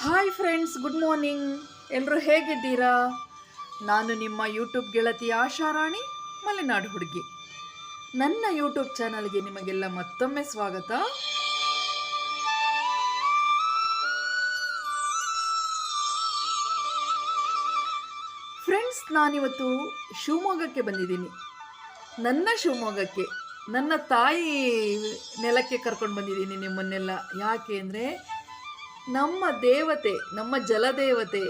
Hi friends, good morning. ಎಲ್ಲರೂ ಹೇಗಿದ್ದೀರಾ? ನಾನು ನಿಮ್ಮ ಯೂಟ್ಯೂಬ್ ಗೆಳತಿ ಆಶಾರಾಣಿ, ಮಲೆನಾಡು ಹುಡುಗಿ. ನನ್ನ ಯೂಟ್ಯೂಬ್ ಚಾನಲ್ಗೆ ನಿಮಗೆಲ್ಲ ಮತ್ತೊಮ್ಮೆ ಸ್ವಾಗತ. ಫ್ರೆಂಡ್ಸ್, ನಾನಿವತ್ತು ಶಿವಮೊಗ್ಗಕ್ಕೆ ಬಂದಿದ್ದೀನಿ. ನನ್ನ ಶಿವಮೊಗ್ಗಕ್ಕೆ, ನನ್ನ ತಾಯಿ ನೆಲಕ್ಕೆ ಕರ್ಕೊಂಡು ಬಂದಿದ್ದೀನಿ ನಿಮ್ಮನ್ನೆಲ್ಲ. ಯಾಕೆ ಅಂದರೆ ನಮ್ಮ ದೇವತೆ, ನಮ್ಮ ಜಲದೇವತೆ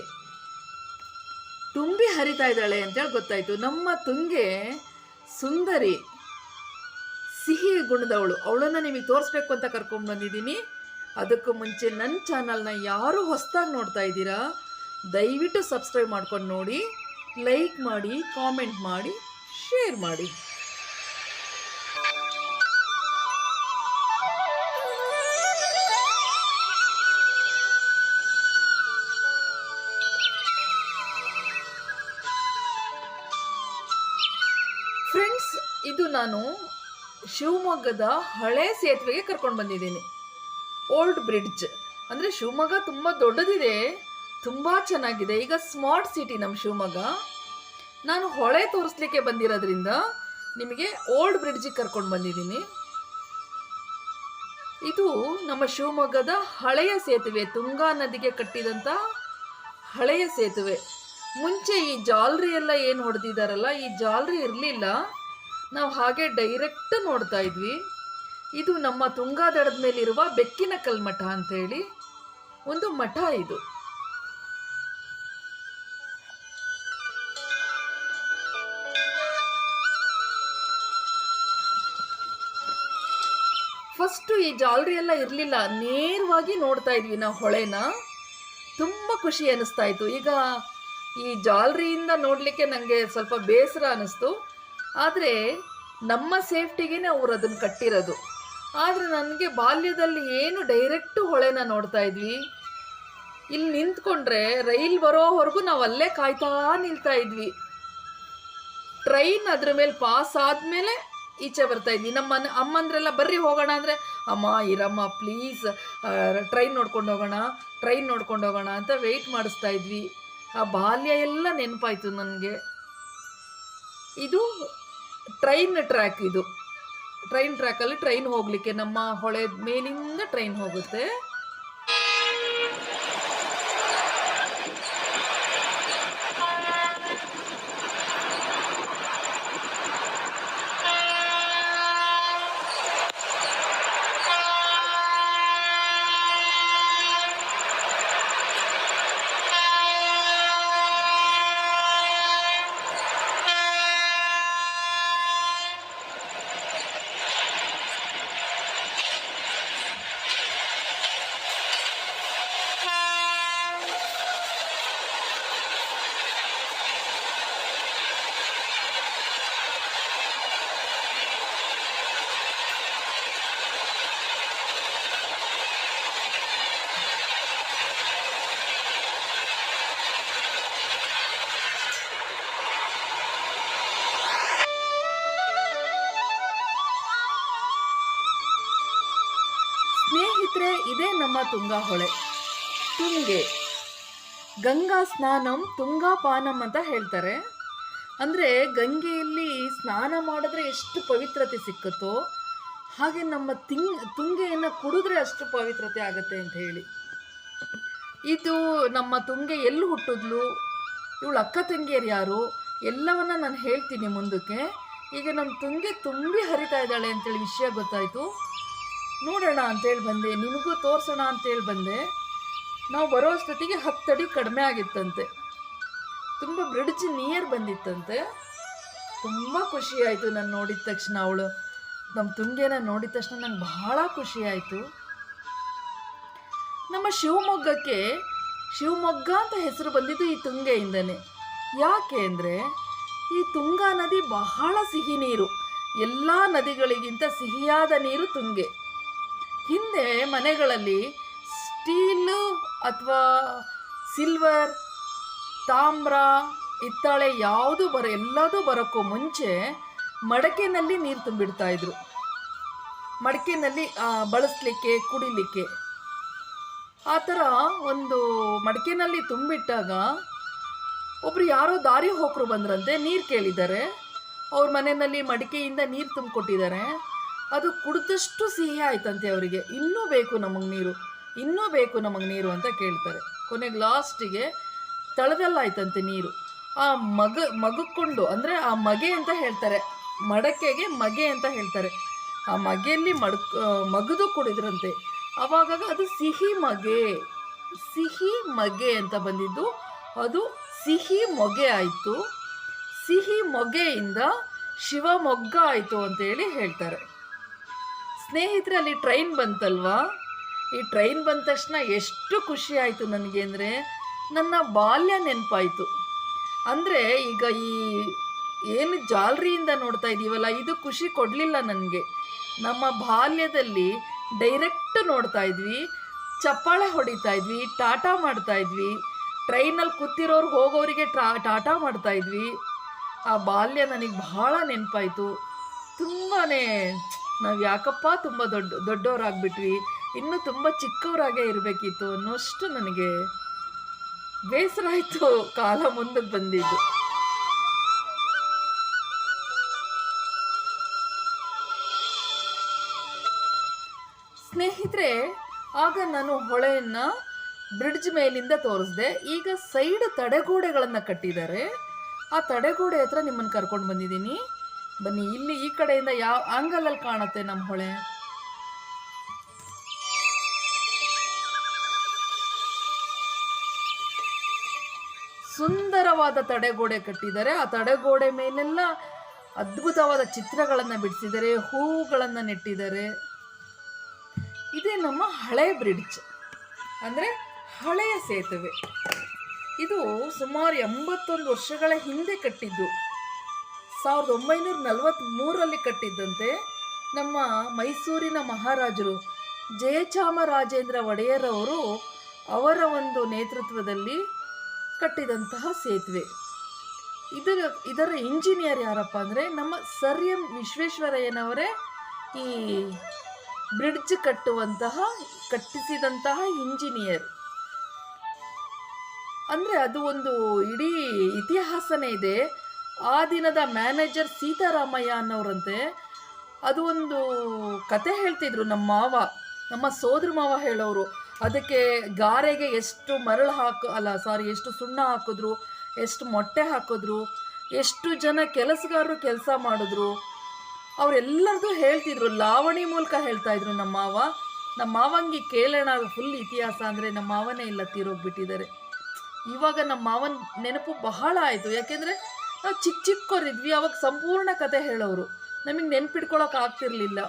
ತುಂಬಿ ಹರಿತಾ ಇದ್ದಾಳೆ ಅಂತೇಳಿ ಗೊತ್ತಾಯಿತು. ನಮ್ಮ ತುಂಗೆ ಸುಂದರಿ, ಸಿಹಿ ಗುಣದವಳು. ಅವಳನ್ನು ನಿಮಗೆ ತೋರಿಸ್ಬೇಕು ಅಂತ ಕರ್ಕೊಂಡು ಬಂದಿದ್ದೀನಿ. ಅದಕ್ಕೂ ಮುಂಚೆ ನನ್ನ ಚಾನಲ್ನ ಯಾರು ಹೊಸದಾಗಿ ನೋಡ್ತಾ ಇದ್ದೀರಾ, ದಯವಿಟ್ಟು ಸಬ್ಸ್ಕ್ರೈಬ್ ಮಾಡ್ಕೊಂಡು ನೋಡಿ, ಲೈಕ್ ಮಾಡಿ, ಕಾಮೆಂಟ್ ಮಾಡಿ, ಶೇರ್ ಮಾಡಿ. ಫ್ರೆಂಡ್ಸ್, ಇದು ನಾನು ಶಿವಮೊಗ್ಗದ ಹಳೆ ಸೇತುವೆಗೆ ಕರ್ಕೊಂಡು ಬಂದಿದ್ದೀನಿ. ಓಲ್ಡ್ ಬ್ರಿಡ್ಜ್ ಅಂದರೆ ಶಿವಮೊಗ್ಗ ತುಂಬ ದೊಡ್ಡದಿದೆ, ತುಂಬ ಚೆನ್ನಾಗಿದೆ. ಈಗ ಸ್ಮಾರ್ಟ್ ಸಿಟಿ ನಮ್ಮ ಶಿವಮೊಗ್ಗ. ನಾನು ಹೊಳೆ ತೋರಿಸ್ಲಿಕ್ಕೆ ಬಂದಿರೋದ್ರಿಂದ ನಿಮಗೆ ಓಲ್ಡ್ ಬ್ರಿಡ್ಜಿಗೆ ಕರ್ಕೊಂಡು ಬಂದಿದ್ದೀನಿ. ಇದು ನಮ್ಮ ಶಿವಮೊಗ್ಗದ ಹಳೆಯ ಸೇತುವೆ, ತುಂಗಾ ನದಿಗೆ ಕಟ್ಟಿದಂಥ ಹಳೆಯ ಸೇತುವೆ. ಮುಂಚೆ ಈ ಜಾಲರಿ ಎಲ್ಲ ಏನು ಹೊಡೆದಿದ್ದಾರಲ್ಲ, ಈ ಜಾಲರಿ ಇರಲಿಲ್ಲ. ನಾವು ಹಾಗೆ ಡೈರೆಕ್ಟ್ ನೋಡ್ತಾ ಇದ್ವಿ. ಇದು ನಮ್ಮ ತುಂಗಾ ದಡದ ಮೇಲಿರುವ ಬೆಕ್ಕಿನ ಕಲ್ಮಠ ಅಂತೇಳಿ ಒಂದು ಮಠ ಇದು. ಫಸ್ಟು ಈ ಜಾಲರಿ ಎಲ್ಲ ಇರಲಿಲ್ಲ, ನೇರವಾಗಿ ನೋಡ್ತಾ ಇದ್ವಿ ನಾವು ಹೊಳೆನ. ತುಂಬ ಖುಷಿ ಅನ್ನಿಸ್ತಾ ಇತ್ತು. ಈಗ ಈ ಜಾಲರಿಯಿಂದ ನೋಡಲಿಕ್ಕೆ ನನಗೆ ಸ್ವಲ್ಪ ಬೇಸರ ಅನ್ನಿಸ್ತು. ಆದರೆ ನಮ್ಮ ಸೇಫ್ಟಿಗೇ ಅವರು ಅದನ್ನು ಕಟ್ಟಿರೋದು. ಆದರೆ ನನಗೆ ಬಾಲ್ಯದಲ್ಲಿ ಏನು ಡೈರೆಕ್ಟು ಹೊಳೆನ ನೋಡ್ತಾ ಇದ್ವಿ. ಇಲ್ಲಿ ನಿಂತ್ಕೊಂಡ್ರೆ ರೈಲ್ ಬರೋವರೆಗೂ ನಾವು ಅಲ್ಲೇ ಕಾಯ್ತಾ ನಿಲ್ತಾ ಇದ್ವಿ. ಟ್ರೈನ್ ಅದ್ರ ಮೇಲೆ ಪಾಸ್ ಆದಮೇಲೆ ಈಚೆ ಬರ್ತಾ ಇದ್ವಿ. ನಮ್ಮ ಅಮ್ಮಂದ್ರೆಲ್ಲ ಬರ್ರಿ ಹೋಗೋಣ ಅಂದರೆ, ಅಮ್ಮ ಇರಮ್ಮ ಪ್ಲೀಸ್, ಟ್ರೈನ್ ನೋಡ್ಕೊಂಡು ಹೋಗೋಣ ಅಂತ ವೆಯ್ಟ್ ಮಾಡಿಸ್ತಾ ಇದ್ವಿ. ಆ ಬಾಲ್ಯ ಎಲ್ಲ ನೆನಪಾಯಿತು ನನಗೆ. ಇದು ಟ್ರೈನ್ ಟ್ರ್ಯಾಕ್. ಇದು ಟ್ರೈನ್ ಟ್ರ್ಯಾಕಲ್ಲಿ ಟ್ರೈನ್ ಹೋಗಲಿಕ್ಕೆ ನಮ್ಮ ಹೊಳೆ ಮೇಲಿಂದ ಟ್ರೈನ್ ಹೋಗುತ್ತೆ. ಸ್ನೇಹಿತರೆ, ಇದೇ ನಮ್ಮ ತುಂಗಾ ಹೊಳೆ. ತುಂಗೆ ಗಂಗಾ ಸ್ನಾನಂ ತುಂಗಾ ಪಾನಂ ಅಂತ ಹೇಳ್ತಾರೆ. ಅಂದರೆ ಗಂಗೆಯಲ್ಲಿ ಸ್ನಾನ ಮಾಡಿದ್ರೆ ಎಷ್ಟು ಪವಿತ್ರತೆ ಸಿಕ್ಕುತ್ತೋ, ಹಾಗೆ ನಮ್ಮ ತುಂಗೆಯನ್ನು ಕುಡಿದ್ರೆ ಅಷ್ಟು ಪವಿತ್ರತೆ ಆಗುತ್ತೆ ಅಂತ ಹೇಳಿ. ಇದು ನಮ್ಮ ತುಂಗೆ ಎಲ್ಲಿ ಹುಟ್ಟಿದ್ಲು, ಇವಳು ಅಕ್ಕ ತಂಗಿಯರು ಯಾರು, ಎಲ್ಲವನ್ನ ನಾನು ಹೇಳ್ತೀನಿ ಮುಂದಕ್ಕೆ. ಈಗ ನಮ್ಮ ತುಂಗೆ ತುಂಬಿ ಹರಿತಾ ಇದ್ದಾಳೆ ಅಂತೇಳಿ ವಿಷಯ ಗೊತ್ತಾಯಿತು. ನೋಡೋಣ ಅಂತೇಳಿ ಬಂದೆ, ನಿನಗೂ ತೋರಿಸೋಣ ಅಂತೇಳಿ ಬಂದೆ. ನಾವು ಬರೋ ಅಷ್ಟೊತ್ತಿಗೆ 10 ಅಡಿ ಕಡಿಮೆ ಆಗಿತ್ತಂತೆ. ತುಂಬ ಬ್ರಿಡ್ಜ್ ನಿಯರ್ ಬಂದಿತ್ತಂತೆ. ತುಂಬ ಖುಷಿ ಆಯಿತು ನಾನು ನೋಡಿದ ತಕ್ಷಣ. ಅವಳು ನಮ್ಮ ತುಂಗೆನ ನೋಡಿದ ತಕ್ಷಣ ನಂಗೆ ಬಹಳ ಖುಷಿ ಆಯಿತು. ನಮ್ಮ ಶಿವಮೊಗ್ಗಕ್ಕೆ ಶಿವಮೊಗ್ಗ ಅಂತ ಹೆಸರು ಬಂದಿದ್ದು ಈ ತುಂಗೆಯಿಂದನೇ. ಯಾಕೆ ಅಂದರೆ ಈ ತುಂಗಾ ನದಿ ಬಹಳ ಸಿಹಿ ನೀರು, ಎಲ್ಲ ನದಿಗಳಿಗಿಂತ ಸಿಹಿಯಾದ ನೀರು ತುಂಗೆ. ಹಿಂದೆ ಮನೆಗಳಲ್ಲಿ ಸ್ಟೀಲು ಅಥವಾ ಸಿಲ್ವರ್, ತಾಮ್ರ, ಹಿತ್ತಾಳೆ ಎಲ್ಲದೂ ಬರೋಕ್ಕೂ ಮುಂಚೆ ಮಡಕೆನಲ್ಲಿ ನೀರು ತುಂಬಿಡ್ತಾಯಿದ್ರು. ಮಡಕೆನಲ್ಲಿ ಬಳಸಲಿಕ್ಕೆ, ಕುಡಿಲಿಕ್ಕೆ. ಆ ಥರ ಒಂದು ಮಡಿಕೆನಲ್ಲಿ ತುಂಬಿಟ್ಟಾಗ ಒಬ್ರು ಯಾರೋ ದಾರಿ ಹೋಕರು ಬಂದ್ರಂತೆ, ನೀರು ಕೇಳಿದ್ದಾರೆ. ಅವ್ರ ಮನೆಯಲ್ಲಿ ಮಡಿಕೆಯಿಂದ ನೀರು ತುಂಬಿಕೊಟ್ಟಿದ್ದಾರೆ. ಅದು ಕುಡಿದಷ್ಟು ಸಿಹಿ ಆಯ್ತಂತೆ ಅವರಿಗೆ. ಇನ್ನೂ ಬೇಕು ನಮಗೆ ನೀರು, ಇನ್ನೂ ಬೇಕು ನಮಗೆ ನೀರು ಅಂತ ಕೇಳ್ತಾರೆ. ಕೊನೆಗೆ ಲಾಸ್ಟಿಗೆ ತಳದಲ್ಲಾಯ್ತಂತೆ ನೀರು. ಆ ಮಗಕ್ಕೊಂಡು ಅಂದರೆ ಆ ಮಗೆ ಅಂತ ಹೇಳ್ತಾರೆ, ಮಡಕೆಗೆ ಮಗೆ ಅಂತ ಹೇಳ್ತಾರೆ. ಆ ಮಗೆಯಲ್ಲಿ ಮಗದು ಕುಡಿದ್ರಂತೆ. ಆವಾಗ ಅದು ಸಿಹಿ ಮಗೆ ಅಂತ ಬಂದಿದ್ದು ಅದು ಸಿಹಿ ಮೊಗೆ ಆಯಿತು. ಸಿಹಿ ಮೊಗೆಯಿಂದ ಶಿವಮೊಗ್ಗ ಆಯಿತು ಅಂತೇಳಿ ಹೇಳ್ತಾರೆ. ಸ್ನೇಹಿತರೆ, ಅಲ್ಲಿ ಟ್ರೈನ್ ಬಂತಲ್ವಾ, ಈ ಟ್ರೈನ್ ಬಂದ ತಕ್ಷಣ ಎಷ್ಟು ಖುಷಿ ಆಯಿತು ನನಗೆ ಅಂದರೆ ನನ್ನ ಬಾಲ್ಯ ನೆನಪಾಯಿತು. ಅಂದರೆ ಈಗ ಈ ಏನು ಜಾಲರಿಯಿಂದ ನೋಡ್ತಾ ಇದ್ದೀವಲ್ಲ, ಇದು ಖುಷಿ ಕೊಡಲಿಲ್ಲ ನನಗೆ. ನಮ್ಮ ಬಾಲ್ಯದಲ್ಲಿ ಡೈರೆಕ್ಟ್ ನೋಡ್ತಾ ಇದ್ವಿ, ಚಪ್ಪಾಳೆ ಹೊಡಿತಾ ಇದ್ವಿ, ಟಾಟಾ ಮಾಡ್ತಾ ಇದ್ವಿ, ಟ್ರೈನಲ್ಲಿ ಕೂತಿರೋರು ಹೋಗೋರಿಗೆ ಟಾಟಾ ಮಾಡ್ತಾ ಇದ್ವಿ. ಆ ಬಾಲ್ಯ ನನಗೆ ಬಹಳ ನೆನಪಾಯಿತು. ತುಂಬಾ ನಾವು ಯಾಕಪ್ಪ ತುಂಬ ದೊಡ್ಡವರಾಗ್ಬಿಟ್ವಿ, ಇನ್ನೂ ತುಂಬ ಚಿಕ್ಕವರಾಗೇ ಇರಬೇಕಿತ್ತು ಅನ್ನೋಷ್ಟು ನನಗೆ ಬೇಸರ ಆಯಿತು ಕಾಲ ಮುಂದಕ್ಕೆ ಬಂದಿದ್ದು. ಸ್ನೇಹಿತರೆ, ಆಗ ನಾನು ಹೊಳೆಯನ್ನು ಬ್ರಿಡ್ಜ್ ಮೇಲಿಂದ ತೋರಿಸ್ದೆ. ಈಗ ಸೈಡ್ ತಡೆಗೋಡೆಗಳನ್ನು ಕಟ್ಟಿದ್ದಾರೆ. ಆ ತಡೆಗೋಡೆ ಹತ್ರ ನಿಮ್ಮನ್ನು ಕರ್ಕೊಂಡು ಬಂದಿದ್ದೀನಿ. ಬನ್ನಿ, ಇಲ್ಲಿ ಈ ಕಡೆಯಿಂದ ಯಾವ ಆಂಗಲಲ್ಲಿ ಕಾಣುತ್ತೆ ನಮ್ಮ ಹೊಳೆ. ಸುಂದರವಾದ ತಡೆಗೋಡೆ ಕಟ್ಟಿದ್ದಾರೆ. ಆ ತಡೆಗೋಡೆ ಮೇಲೆಲ್ಲ ಅದ್ಭುತವಾದ ಚಿತ್ರಗಳನ್ನು ಬಿಡಿಸಿದ್ದಾರೆ, ಹೂಗಳನ್ನು ನೆಟ್ಟಿದ್ದಾರೆ. ಇದೇ ನಮ್ಮ ಹಳೆ ಬ್ರಿಡ್ಜ್, ಅಂದರೆ ಹಳೆಯ ಸೇತುವೆ. ಇದು ಸುಮಾರು 81 ವರ್ಷಗಳ ಹಿಂದೆ ಕಟ್ಟಿದ್ದು. 1943ರಲ್ಲಿ ಕಟ್ಟಿದ್ದಂತೆ. ನಮ್ಮ ಮೈಸೂರಿನ ಮಹಾರಾಜರು ಜಯಚಾಮರಾಜೇಂದ್ರ ಒಡೆಯರವರು ಅವರ ಒಂದು ನೇತೃತ್ವದಲ್ಲಿ ಕಟ್ಟಿದಂತಹ ಸೇತುವೆ. ಇದರ ಇಂಜಿನಿಯರ್ ಯಾರಪ್ಪ ಅಂದರೆ ನಮ್ಮ ಸರ್ ಎಂ ವಿಶ್ವೇಶ್ವರಯ್ಯನವರೇ ಈ ಬ್ರಿಡ್ಜ್ ಕಟ್ಟಿಸಿದಂತಹ ಇಂಜಿನಿಯರ್. ಅಂದರೆ ಅದು ಒಂದು ಇಡೀ ಇತಿಹಾಸನೇ ಇದೆ. ಆ ದಿನದ ಮ್ಯಾನೇಜರ್ ಸೀತಾರಾಮಯ್ಯ ಅನ್ನೋರಂತೆ. ಅದು ಒಂದು ಕತೆ ಹೇಳ್ತಿದ್ರು ನಮ್ಮ ಸೋದರ ಮಾವ ಹೇಳೋರು. ಅದಕ್ಕೆ ಗಾರೆಗೆ ಎಷ್ಟು ಎಷ್ಟು ಸುಣ್ಣ ಹಾಕಿದ್ರು, ಎಷ್ಟು ಮೊಟ್ಟೆ ಹಾಕಿದ್ರು, ಎಷ್ಟು ಜನ ಕೆಲಸಗಾರರು ಕೆಲಸ ಮಾಡಿದ್ರು, ಅವರೆಲ್ಲರದು ಹೇಳ್ತಿದ್ರು. ಲಾವಣಿ ಮೂಲಕ ಹೇಳ್ತಾ ಇದ್ರು ನಮ್ಮ ಮಾವಂಗೆ ಕೇಳೋಣ ಫುಲ್ ಇತಿಹಾಸ. ಅಂದರೆ ನಮ್ಮ ಮಾವನೇ ಇಲ್ಲ, ತೀರೋಗ್ಬಿಟ್ಟಿದ್ದಾರೆ. ಇವಾಗ ನಮ್ಮ ಮಾವನ ನೆನಪು ಬಹಳ ಆಯಿತು. ಯಾಕೆಂದರೆ ನಾವು ಚಿಕ್ಕವರಿದ್ವಿ, ಅವಾಗ ಸಂಪೂರ್ಣ ಕತೆ ಹೇಳೋರು. ನಮಗೆ ನೆನ್ಪಿಟ್ಕೊಳ್ಳೋಕೆ ಆಗ್ತಿರ್ಲಿಲ್ಲ.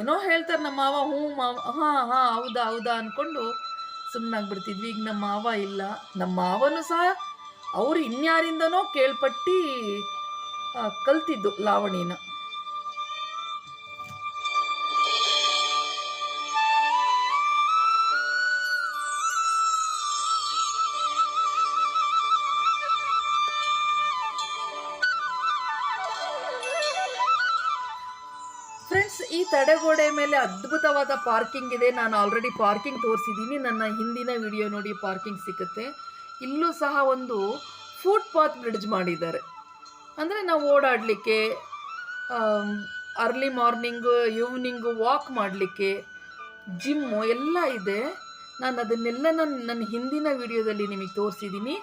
ಏನೋ ಹೇಳ್ತಾರೆ ನಮ್ಮ ಮಾವ, ಹ್ಞೂ ಮಾವ, ಹಾಂ ಹೌದಾ ಅಂದ್ಕೊಂಡು ಸುಮ್ಮನಾಗ್ಬಿಡ್ತಿದ್ವಿ. ಈಗ ನಮ್ಮ ಮಾವ ಇಲ್ಲ. ನಮ್ಮ ಮಾವನು ಸಹ ಅವರು ಇನ್ಯಾರಿಂದನೋ ಕೇಳ್ಪಟ್ಟು ಕಲ್ತಿದ್ದು ಲಾವಣಿನ. ಫ್ರೆಂಡ್ಸ್, ಈ ತಡೆಗೋಡೆ ಮೇಲೆ ಅದ್ಭುತವಾದ ಪಾರ್ಕಿಂಗ್ ಇದೆ. ನಾನು ಆಲ್ರೆಡಿ ಪಾರ್ಕಿಂಗ್ ತೋರಿಸಿದ್ದೀನಿ. ನನ್ನ ಹಿಂದಿನ ವಿಡಿಯೋ ನೋಡಿ ಪಾರ್ಕಿಂಗ್ ಸಿಗುತ್ತೆ. ಇಲ್ಲೂ ಸಹ ಒಂದು ಫುಟ್ಪಾತ್ ಬ್ರಿಡ್ಜ್ ಮಾಡಿದ್ದಾರೆ. ಅಂದರೆ ನಾವು ಓಡಾಡಲಿಕ್ಕೆ, ಅರ್ಲಿ ಮಾರ್ನಿಂಗು ಈವ್ನಿಂಗು ವಾಕ್ ಮಾಡಲಿಕ್ಕೆ, ಜಿಮ್ಮು ಎಲ್ಲ ಇದೆ. ನಾನು ಅದನ್ನೆಲ್ಲ ನನ್ನ ಹಿಂದಿನ ವಿಡಿಯೋದಲ್ಲಿ ನಿಮಗೆ ತೋರಿಸಿದ್ದೀನಿ.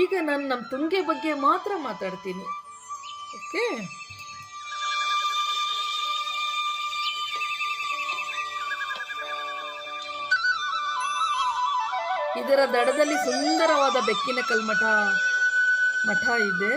ಈಗ ನಾನು ನಮ್ಮ ತುಂಗೆ ಬಗ್ಗೆ ಮಾತ್ರ ಮಾತಾಡ್ತೀನಿ. ಓಕೆ, ಇದರ ದಡದಲ್ಲಿ ಸುಂದರವಾದ ಬೆಕ್ಕಿನ ಮಠ ಇದೆ.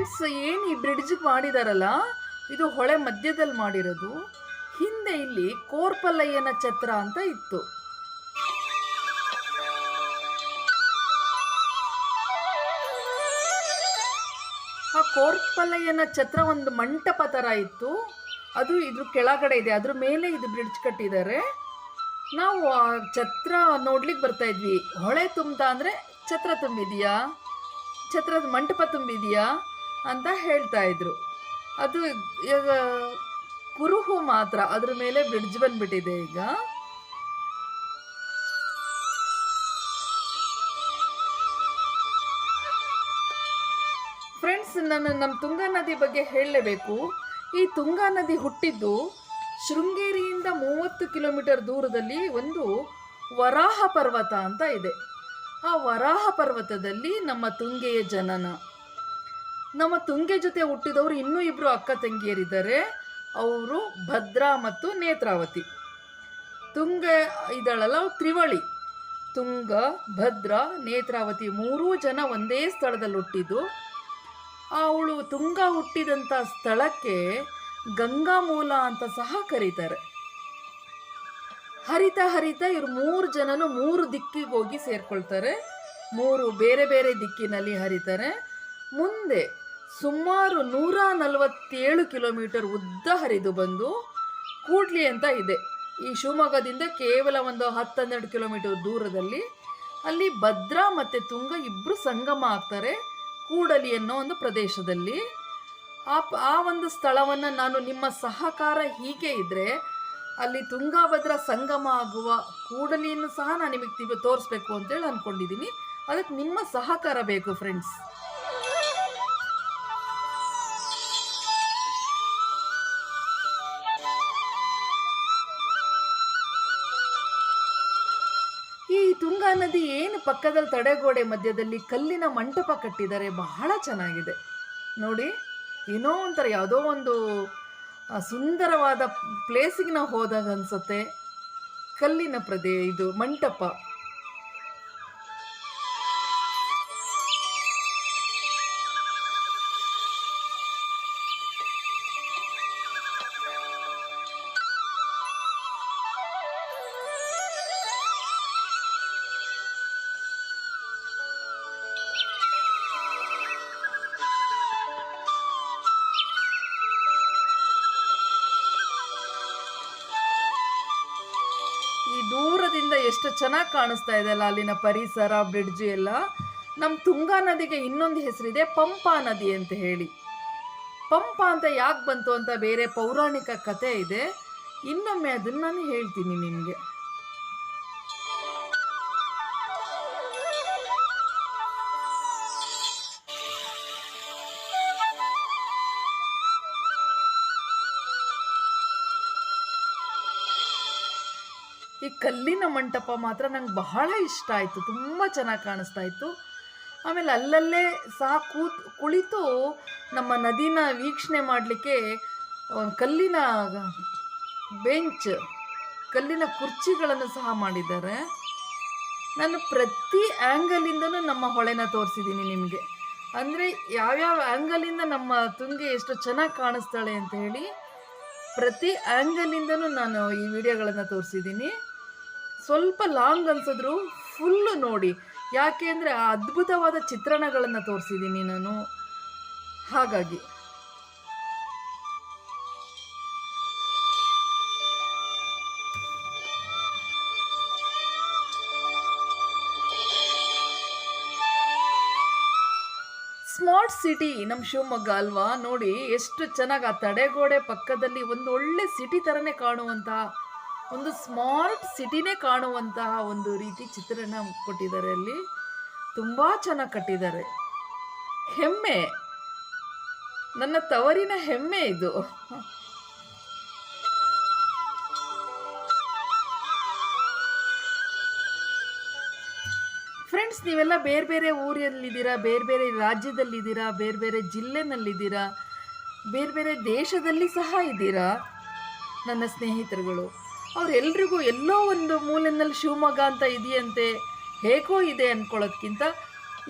ಫ್ರೆಂಡ್ಸ್, ಏನು ಈ ಬ್ರಿಡ್ಜ್ ಮಾಡಿದಾರಲ್ಲ, ಇದು ಹೊಳೆ ಮಧ್ಯದಲ್ಲಿ ಮಾಡಿರೋದು. ಹಿಂದೆ ಇಲ್ಲಿ ಕೋರ್ಪಲ್ಲಯ್ಯನ ಛತ್ರ ಅಂತ ಇತ್ತು. ಆ ಕೋರ್ಪಲ್ಲಯ್ಯನ ಛತ್ರ ಒಂದು ಮಂಟಪ ಥರ ಇತ್ತು. ಅದು ಇದ್ರ ಕೆಳಗಡೆ ಇದೆ, ಅದ್ರ ಮೇಲೆ ಇದು ಬ್ರಿಡ್ಜ್ ಕಟ್ಟಿದ್ದಾರೆ. ನಾವು ಆ ಛತ್ರ ನೋಡ್ಲಿಕ್ಕೆ ಬರ್ತಾ ಇದ್ವಿ. ಹೊಳೆ ತುಂಬ್ತಾ ಅಂದರೆ ಛತ್ರ ತುಂಬಿದೆಯಾ, ಛತ್ರದ ಮಂಟಪ ತುಂಬಿದೆಯಾ ಅಂತ ಹೇಳ್ತಾ ಇದ್ರು. ಅದು ಈಗ ಕುರುಹು ಮಾತ್ರ, ಅದ್ರ ಮೇಲೆ ಬ್ರಿಡ್ಜ್ ಬಂದ್ಬಿಟ್ಟಿದೆ ಈಗ. ಫ್ರೆಂಡ್ಸ್, ನಾನು ನಮ್ಮ ತುಂಗಾ ನದಿ ಬಗ್ಗೆ ಹೇಳಲೇಬೇಕು. ಈ ತುಂಗಾ ನದಿ ಹುಟ್ಟಿದ್ದು ಶೃಂಗೇರಿಯಿಂದ 30 ಕಿಲೋಮೀಟರ್ ದೂರದಲ್ಲಿ ಒಂದು ವರಾಹ ಪರ್ವತ ಅಂತ ಇದೆ. ಆ ವರಾಹ ಪರ್ವತದಲ್ಲಿ ನಮ್ಮ ತುಂಗೆಯ ಜನನ. ನಮ್ಮ ತುಂಗೆ ಜೊತೆ ಹುಟ್ಟಿದವರು ಇನ್ನೂ ಇಬ್ಬರು ಅಕ್ಕ ತಂಗಿಯರಿದ್ದಾರೆ. ಅವರು ಭದ್ರಾ ಮತ್ತು ನೇತ್ರಾವತಿ. ತುಂಗ ಇದಳಲ್ಲ, ತ್ರಿವಳಿ. ತುಂಗ, ಭದ್ರಾ, ನೇತ್ರಾವತಿ 3 ಜನ ಒಂದೇ ಸ್ಥಳದಲ್ಲಿ ಹುಟ್ಟಿದ್ದು. ಅವಳು ತುಂಗ ಹುಟ್ಟಿದಂಥ ಸ್ಥಳಕ್ಕೆ ಗಂಗಾ ಮೂಲ ಅಂತ ಸಹ ಕರೀತಾರೆ. ಹರಿತಾ ಹರಿತಾ ಇವರು 3 ಜನನು 3 ದಿಕ್ಕಿಗೆ ಹೋಗಿ ಸೇರ್ಕೊಳ್ತಾರೆ. 3 ಬೇರೆ ಬೇರೆ ದಿಕ್ಕಿನಲ್ಲಿ ಹರಿತಾರೆ. ಮುಂದೆ ಸುಮಾರು 147 ಕಿಲೋಮೀಟರ್ ಉದ್ದ ಹರಿದು ಬಂದು ಕೂಡ್ಲಿ ಅಂತ ಇದೆ. ಈ ಶಿವಮೊಗ್ಗದಿಂದ ಕೇವಲ ಒಂದು 10-12 ಕಿಲೋಮೀಟರ್ ದೂರದಲ್ಲಿ. ಅಲ್ಲಿ ಭದ್ರಾ ಮತ್ತು ತುಂಗ ಇಬ್ಬರು ಸಂಗಮ ಆಗ್ತಾರೆ ಕೂಡಲಿ ಅನ್ನೋ ಒಂದು ಪ್ರದೇಶದಲ್ಲಿ. ಆ ಒಂದು ಸ್ಥಳವನ್ನು ನಾನು ನಿಮ್ಮ ಸಹಕಾರ ಹೀಗೆ ಇದ್ದರೆ ಅಲ್ಲಿ ತುಂಗಾಭದ್ರಾ ಸಂಗಮ ಆಗುವ ಕೂಡಲಿಯನ್ನು ಸಹ ನಾನು ನಿಮಗೆ ತೋರಿಸ್ಬೇಕು ಅಂತೇಳಿ ಅಂದ್ಕೊಂಡಿದ್ದೀನಿ. ಅದಕ್ಕೆ ನಿಮ್ಮ ಸಹಕಾರ ಬೇಕು ಫ್ರೆಂಡ್ಸ್. ಈ ತುಂಗಾ ನದಿ ಏನು ಪಕ್ಕದಲ್ಲಿ ತಡೆಗೋಡೆ ಮಧ್ಯದಲ್ಲಿ ಕಲ್ಲಿನ ಮಂಟಪ ಕಟ್ಟಿದ್ದಾರೆ, ಬಹಳ ಚೆನ್ನಾಗಿದೆ ನೋಡಿ. ಏನೋ ಒಂಥರ ಯಾವುದೋ ಒಂದು ಸುಂದರವಾದ ಪ್ಲೇಸಿಗೆ ನಾವು ಹೋದಾಗ ಅನಿಸುತ್ತೆ. ಕಲ್ಲಿನ ಇದು ಮಂಟಪ. ಈ ದೂರದಿಂದ ಎಷ್ಟು ಚೆನ್ನಾಗಿ ಕಾಣಿಸ್ತಾ ಇದೆ ಅಲ್ಲ ಅಲ್ಲಿನ ಪರಿಸರ, ಬ್ರಿಡ್ಜ್ ಎಲ್ಲ. ನಮ್ಮ ತುಂಗಾ ನದಿಗೆ ಇನ್ನೊಂದು ಹೆಸರಿದೆ, ಪಂಪಾ ನದಿ ಅಂತ ಹೇಳಿ. ಪಂಪ ಅಂತ ಯಾಕೆ ಬಂತು ಅಂತ ಬೇರೆ ಪೌರಾಣಿಕ ಕಥೆ ಇದೆ. ಇನ್ನೊಮ್ಮೆ ಅದನ್ನು ನಾನು ಹೇಳ್ತೀನಿ ನಿಮಗೆ. ಈ ಕಲ್ಲಿನ ಮಂಟಪ ಮಾತ್ರ ನಂಗೆ ಬಹಳ ಇಷ್ಟ ಆಯಿತು, ತುಂಬ ಚೆನ್ನಾಗಿ ಕಾಣಿಸ್ತಾ ಇತ್ತು. ಆಮೇಲೆ ಅಲ್ಲಲ್ಲೇ ಸಹ ಕುಳಿತು ನಮ್ಮ ನದಿನ ವೀಕ್ಷಣೆ ಮಾಡಲಿಕ್ಕೆ ಕಲ್ಲಿನ ಬೆಂಚ್, ಕಲ್ಲಿನ ಕುರ್ಚಿಗಳನ್ನು ಸಹ ಮಾಡಿದ್ದಾರೆ. ನಾನು ಪ್ರತಿ ಆ್ಯಂಗಲಿಂದನೂ ನಮ್ಮ ಹೊಳೆನ ತೋರಿಸಿದ್ದೀನಿ ನಿಮಗೆ. ಅಂದರೆ ಯಾವ್ಯಾವ ಆ್ಯಂಗಲಿಂದ ನಮ್ಮ ತುಂಗೆ ಎಷ್ಟು ಚೆನ್ನಾಗಿ ಕಾಣಿಸ್ತಾಳೆ ಅಂತ ಹೇಳಿ ಪ್ರತಿ ಆ್ಯಂಗಲಿಂದನೂ ನಾನು ಈ ವಿಡಿಯೋಗಳನ್ನು ತೋರಿಸಿದ್ದೀನಿ. ಸ್ವಲ್ಪ ಲಾಂಗ್ ಅನ್ಸಿದ್ರು ಫುಲ್ಲು ನೋಡಿ, ಯಾಕೆ ಅಂದರೆ ಆ ಅದ್ಭುತವಾದ ಚಿತ್ರಣಗಳನ್ನು ತೋರಿಸಿದ್ದೀನಿ ನಾನು. ಹಾಗಾಗಿ ಸ್ಮಾರ್ಟ್ ಸಿಟಿ ನಮ್ಮ ಶಿವಮೊಗ್ಗ ಅಲ್ವಾ. ನೋಡಿ ಎಷ್ಟು ಚೆನ್ನಾಗಿ ಆ ತಡೆಗೋಡೆ ಪಕ್ಕದಲ್ಲಿ ಒಂದು ಒಳ್ಳೆ ಸಿಟಿ ಥರನೇ ಕಾಣುವಂತಹ, ಒಂದು ಸ್ಮಾರ್ಟ್ ಸಿಟಿನೇ ಕಾಣುವಂತಹ ಒಂದು ರೀತಿ ಚಿತ್ರಣ ಕೊಟ್ಟಿದ್ದಾರೆ. ಅಲ್ಲಿ ತುಂಬ ಚೆನ್ನಾಗಿ ಕಟ್ಟಿದ್ದಾರೆ. ಹೆಮ್ಮೆ, ನನ್ನ ತವರಿನ ಹೆಮ್ಮೆ ಇದು. ಫ್ರೆಂಡ್ಸ್, ನೀವೆಲ್ಲ ಬೇರೆ ಬೇರೆ ಊರಲ್ಲಿದ್ದೀರಾ, ಬೇರೆ ಬೇರೆ ರಾಜ್ಯದಲ್ಲಿದ್ದೀರಾ, ಬೇರೆ ಬೇರೆ ಜಿಲ್ಲೆನಲ್ಲಿದ್ದೀರಾ, ಬೇರೆ ಬೇರೆ ದೇಶದಲ್ಲಿ ಸಹ ಇದ್ದೀರಾ ನನ್ನ ಸ್ನೇಹಿತರುಗಳು. ಅವರೆಲ್ರಿಗೂ ಎಲ್ಲೋ ಒಂದು ಮೂಲೆಯಲ್ಲಿ ಶಿವಮೊಗ್ಗ ಅಂತ ಇದೆಯಂತೆ, ಹೇಗೋ ಇದೆ ಅಂದ್ಕೊಳ್ಳೋದ್ಕಿಂತ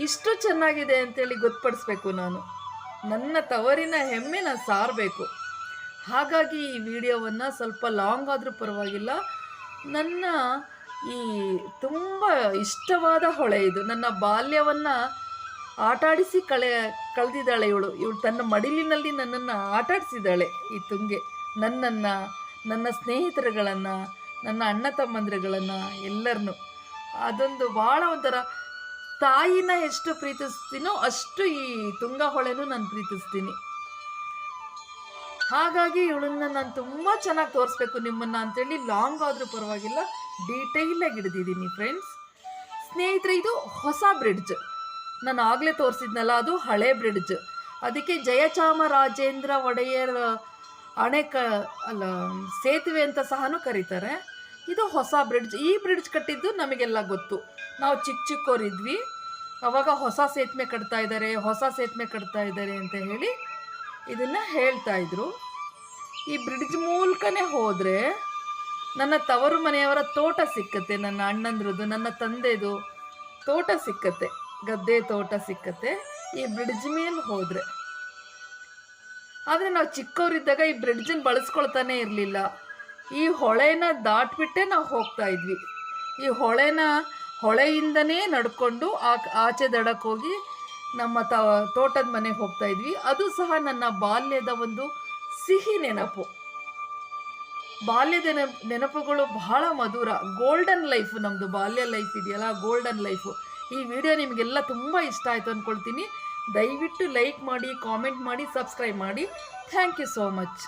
ಇಷ್ಟು ಚೆನ್ನಾಗಿದೆ ಅಂತೇಳಿ ಗೊತ್ತುಪಡಿಸ್ಬೇಕು ನಾನು. ನನ್ನ ತವರಿನ ಹೆಮ್ಮೆನ ಸಾರಬೇಕು. ಹಾಗಾಗಿ ಈ ವಿಡಿಯೋವನ್ನು ಸ್ವಲ್ಪ ಲಾಂಗ್ ಆದರೂ ಪರವಾಗಿಲ್ಲ, ನನ್ನ ಈ ತುಂಬ ಇಷ್ಟವಾದ ಹೊಳೆ ಇದು. ನನ್ನ ಬಾಲ್ಯವನ್ನು ಆಟಾಡಿಸಿ ಕಳೆದಿದ್ದಾಳೆ ಇವಳು ತನ್ನ ಮಡಿಲಿನಲ್ಲಿ ನನ್ನನ್ನು ಆಟಾಡಿಸಿದ್ದಾಳೆ ಈ ತುಂಗೆ. ನನ್ನನ್ನು, ನನ್ನ ಸ್ನೇಹಿತರುಗಳನ್ನು, ನನ್ನ ಅಣ್ಣ ತಮ್ಮಂದಿರುಗಳನ್ನು ಎಲ್ಲರನ್ನೂ. ಅದೊಂದು ಭಾಳ ಒಂಥರ ತಾಯಿನ ಎಷ್ಟು ಪ್ರೀತಿಸ್ತೀನೋ ಅಷ್ಟು ಈ ತುಂಗಾ ಹೊಳೆನೂ ನಾನು ಪ್ರೀತಿಸ್ತೀನಿ. ಹಾಗಾಗಿ ಇವಳನ್ನ ನಾನು ತುಂಬ ಚೆನ್ನಾಗಿ ತೋರಿಸ್ಬೇಕು ನಿಮ್ಮನ್ನು ಅಂತೇಳಿ ಲಾಂಗ್ ಆದರೂ ಪರವಾಗಿಲ್ಲ ಡೀಟೇಲಾಗಿ ಹಿಡಿದಿದ್ದೀನಿ ಫ್ರೆಂಡ್ಸ್. ಸ್ನೇಹಿತರೆ, ಇದು ಹೊಸ ಬ್ರಿಡ್ಜ್. ನಾನು ಆಗಲೇ ತೋರಿಸಿದ್ನಲ್ಲ, ಅದು ಹಳೆ ಬ್ರಿಡ್ಜ್. ಅದಕ್ಕೆ ಜಯಚಾಮರಾಜೇಂದ್ರ ಒಡೆಯರ್ ಸೇತುವೆ ಅಂತ ಸಹನೂ ಕರೀತಾರೆ. ಇದು ಹೊಸ ಬ್ರಿಡ್ಜ್. ಈ ಬ್ರಿಡ್ಜ್ ಕಟ್ಟಿದ್ದು ನಮಗೆಲ್ಲ ಗೊತ್ತು. ನಾವು ಚಿಕ್ಕವರಿದ್ವಿ, ಅವಾಗ ಹೊಸ ಸೇತುವೆ ಕಟ್ತಾ ಇದ್ದಾರೆ ಅಂತ ಹೇಳಿ ಇದನ್ನು ಹೇಳ್ತಾಯಿದ್ರು. ಈ ಬ್ರಿಡ್ಜ್ ಮೂಲಕನೇ ಹೋದರೆ ನನ್ನ ತವರು ಮನೆಯವರ ತೋಟ ಸಿಕ್ಕತ್ತೆ, ನನ್ನ ಅಣ್ಣಂದ್ರದ್ದು, ನನ್ನ ತಂದೆದು ತೋಟ ಸಿಕ್ಕತ್ತೆ, ಗದ್ದೆ ತೋಟ ಸಿಕ್ಕತ್ತೆ ಈ ಬ್ರಿಡ್ಜ್ ಮೇಲೆ ಹೋದರೆ. ಆದರೆ ನಾವು ಚಿಕ್ಕವರಿದ್ದಾಗ ಈ ಬ್ರಿಡ್ಜನ್ನು ಬಳಸ್ಕೊಳ್ತಾನೆ ಇರಲಿಲ್ಲ. ಈ ಹೊಳೆನ ದಾಟ್ಬಿಟ್ಟೆ ನಾವು ಹೋಗ್ತಾ ಇದ್ವಿ. ಈ ಹೊಳೆಯಿಂದನೇ ನಡ್ಕೊಂಡು ಆಚೆ ದಡಕ್ಕೆ ಹೋಗಿ ನಮ್ಮ ತೋಟದ ಮನೆಗೆ ಹೋಗ್ತಾ ಇದ್ವಿ. ಅದು ಸಹ ನನ್ನ ಬಾಲ್ಯದ ಒಂದು ಸಿಹಿ ನೆನಪು. ಬಾಲ್ಯದ ನೆನಪುಗಳು ಬಹಳ ಮಧುರ. ಗೋಲ್ಡನ್ ಲೈಫ್ ನಮ್ಮದು ಬಾಲ್ಯ ಲೈಫ್ ಇದೆಯಲ್ಲ, ಗೋಲ್ಡನ್ ಲೈಫು. ಈ ವಿಡಿಯೋ ನಿಮಗೆಲ್ಲ ತುಂಬ ಇಷ್ಟ ಆಯಿತು ಅಂದ್ಕೊಳ್ತೀನಿ. ದಯವಿಟ್ಟು ಲೈಕ್ ಮಾಡಿ, ಕಾಮೆಂಟ್ ಮಾಡಿ, ಸಬ್ಸ್ಕ್ರೈಬ್ ಮಾಡಿ. Thank you so much.